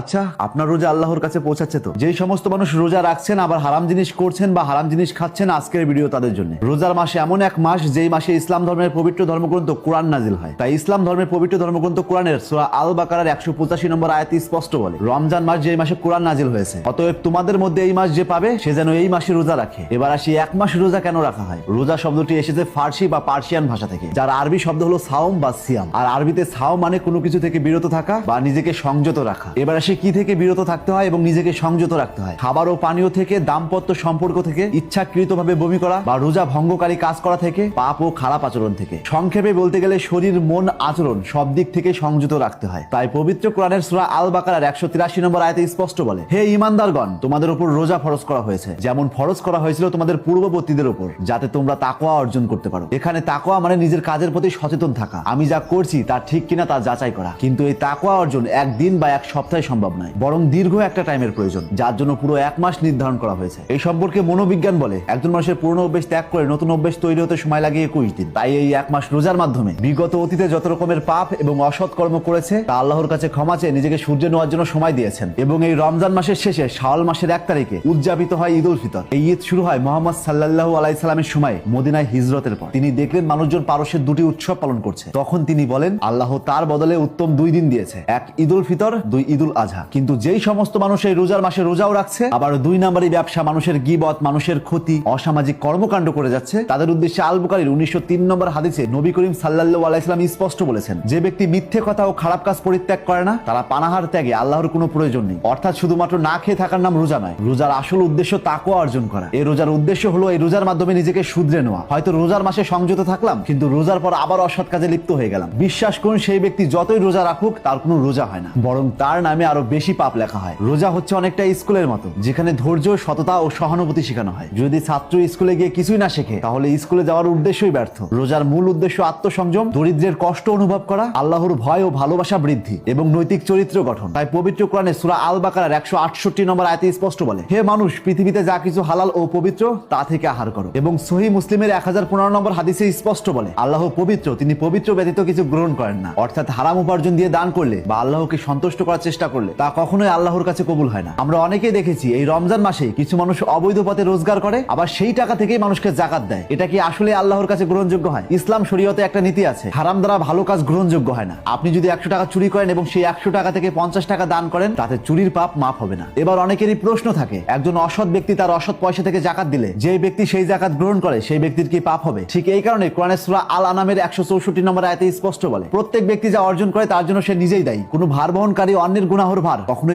আচ্ছা, আপনার রোজা আল্লাহর কাছে পৌঁছাচ্ছে তো? যেই সমস্ত মানুষ রোজা রাখছেন আবার হারাম জিনিস করছেন বা হারাম জিনিস খাচ্ছেন, আজকের ভিডিও তাদের জন্য। রোজার মাসে এমন এক মাস যেই মাসে ইসলাম ধর্মের পবিত্র ধর্মগ্রন্থ কোরআন নাজিল হয়। তাই ইসলাম ধর্মের পবিত্র ধর্মগ্রন্থ কোরআনের সূরা আল বাকারার 185 নম্বর আয়াতে স্পষ্ট বলে, রমজান মাস যেই মাসে কোরআন নাজিল হয়েছে, অতএব তোমাদের মধ্যে এই মাস যে পাবে সে যেন এই মাসে রোজা রাখে। এবার আসি, এক মাস রোজা কেন রাখা হয়? রোজা শব্দটি এসেছে ফার্সি বা পার্সিয়ান ভাষা থেকে, যার আরবি শব্দ হলো সাওম বা সিয়াম। আর আরবিতে সাওম মানে কোনো কিছু থেকে বিরত থাকা বা নিজেকে সংযত রাখা। এবার আসি, কি থেকে বিরত থাকতে হয় এবং নিজেকে সংযত রাখতে হয়? খাবার ও পানীয় থেকে, দাম্পত্য সম্পর্ক থেকে, ইচ্ছাকৃতভাবে বমি করা বা রোজা ভঙ্গকারী কাজ করা থেকে, পাপ ও খারাপ আচরণ থেকে। সংক্ষেপে বলতে গেলে শরীর, মন, আচরণ সব দিক থেকে সংযত রাখতে হয়। তাই পবিত্র কোরআনের সূরা আল বাকারার 183 নম্বর আয়াতে স্পষ্ট বলে, হে ঈমানদারগণ, তোমাদের উপর রোজা ফরজ করা হয়েছে, যেমন ফরজ করা হয়েছিল তোমাদের পূর্ববর্তীদের উপর, যাতে তোমরা তাকওয়া অর্জন করতে পারো। এখানে তাকওয়া মানে নিজের কাজের প্রতি সচেতন থাকা, আমি যা করছি তা ঠিক কিনা তা যাচাই করা। কিন্তু এই তাকওয়া অর্জন একদিন বা এক সপ্তাহে সম্ভব নয়, বরং দীর্ঘ একটা টাইমের প্রয়োজন, যার জন্য পুরো এক মাস নির্ধারণ করা হয়েছে। এই সম্পর্কে মনোবিজ্ঞান বলে, একজন মানুষের পুরনো অভ্যেস ত্যাগ করে নতুন অভ্যেস তৈরি হতে সময় লাগে 21 দিন। তাই এই এক মাস রোজার মাধ্যমে বিগত অতীতে যত রকমের পাপ এবং অসৎ কর্ম করেছে তা আল্লাহর কাছে ক্ষমা চেয়ে নিজেকে সূর্যে নেওয়ার জন্য সময় দিয়েছেন। এবং এই রমজান মাসের শেষে শাওয়াল মাসের 1 তারিখে উদযাপিত হয় ঈদ উল ফিতর। এই ঈদ শুরু হয় মুহাম্মদ সাল্লাল্লাহু আলাইহি সাল্লামের সময় মদিনায় হিজরতের পর। তিনি দেখলেন মানুষজন পারস্যের দুটি উৎসব পালন করছে। তখন তিনি বলেন, আল্লাহ তার বদলে উত্তম 2 দিন দিয়েছে, এক ঈদ উল ফিতর, 2 ঈদ উল আজহা। কিন্তু যেই সমস্ত মানুষ এই রোজার মাসে রোজাও রাখছে, আবার 2 নাম্বারি ব্যবসা, মানুষের গীবত, মানুষের ক্ষতি, অসামাজিক কর্মকাণ্ড করে যাচ্ছে, তাদের উদ্দেশ্যে আল বুখারীর 1903 নম্বর হাদিসে নবী করিম সাল্লাল্লাহু আলাইহি সাল্লাম স্পষ্ট বলেছেন, যে ব্যক্তি মিথ্যে কথা ও খারাপ কাজ পরিত্যাগ করে না, তারা পানাহার ত্যাগে আল্লাহর কোনো প্রয়োজন নেই। অর্থাৎ শুধুমাত্র না খেয়ে থাকার নাম রোজা নয়, রোজার আসল উদ্দেশ্য তাকওয়া অর্জন করা। এই রোজার উদ্দেশ্য হলো এই রোজার মাধ্যমে নিজেকে শুধরে নেওয়া। হয়তো রোজার মাসে সংযত থাকলাম, কিন্তু রোজার পর আবার অসৎ কাজে লিপ্ত হয়ে গেলাম। বিশ্বাস করুন, সেই ব্যক্তি যতই রোজা রাখুক তার কোনো রোজা হয় না, বরং তার নামে আরো বেশি পাপ লেখা হয়। রোজা হচ্ছে অনেকটা স্কুলের মতো, যেখানে ধৈর্য, সততা ও সহানুভূতি শেখানো হয়। যদি ছাত্র স্কুলে গিয়ে কিছুই না শেখে, তাহলে স্কুলে যাওয়ার উদ্দেশ্যই ব্যর্থ। রোজার মূল উদ্দেশ্য আত্মসংযম, দরিদ্রের কষ্ট অনুভব করা, আল্লাহর ভয় ও ভালোবাসা বৃদ্ধি এবং নৈতিক চরিত্র গঠন। তাই পবিত্র কোরআনে সূরা আল বাকারার 168 নম্বর আয়াতে স্পষ্ট বলে, হে মানুষ, পৃথিবীতে যা কিছু হালাল ও পবিত্র তা থেকে আহার করো। এবং সহিহ মুসলিমের 1015 নম্বর হাদিসে স্পষ্ট বলে, আল্লাহ পবিত্র, তিনি পবিত্র ব্যতীত কিছু গ্রহণ করেন না। অর্থাৎ হারাম উপার্জন দিয়ে দান করলে বা আল্লাহকে সন্তুষ্ট করার চেষ্টা করলে তা কখনোই আল্লাহর কাছে কবুল হয় না। আমরা অনেকেই দেখেছি এই রমজান মাসে কিছু মানুষ অবৈধ পথে রোজগার করে, আবার সেই টাকা থেকেই মানুষকে যাকাত দেয়। এটা কি আসলে আল্লাহর কাছে গ্রহণযোগ্য হয়? ইসলাম শরীয়তে একটা নীতি আছে, হারাম দ্বারা ভালো কাজ গ্রহণযোগ্য হয় না। আপনি যদি 100 টাকা চুরি করেন এবং সেই 100 টাকা থেকে 50 টাকা দান করেন, তাতে চুরির পাপ মাফ হবে না। এবার অনেকেরই প্রশ্ন থাকে, একজন অসৎ ব্যক্তি তার অসৎ পয়সা থেকে যাকাত দিলে যে ব্যক্তি সেই যাকাত গ্রহণ করে সেই ব্যক্তির কি পাপ হবে? ঠিক এই কারণে কোরআনের সূরা আল আনামের 164 নম্বর আয়াতে স্পষ্ট বলে, প্রত্যেক ব্যক্তি যা অর্জন করে তার জন্য সে নিজেই দায়ী। কোনো ভার বহনকারী অন্যের গুনাহর ভার কখনো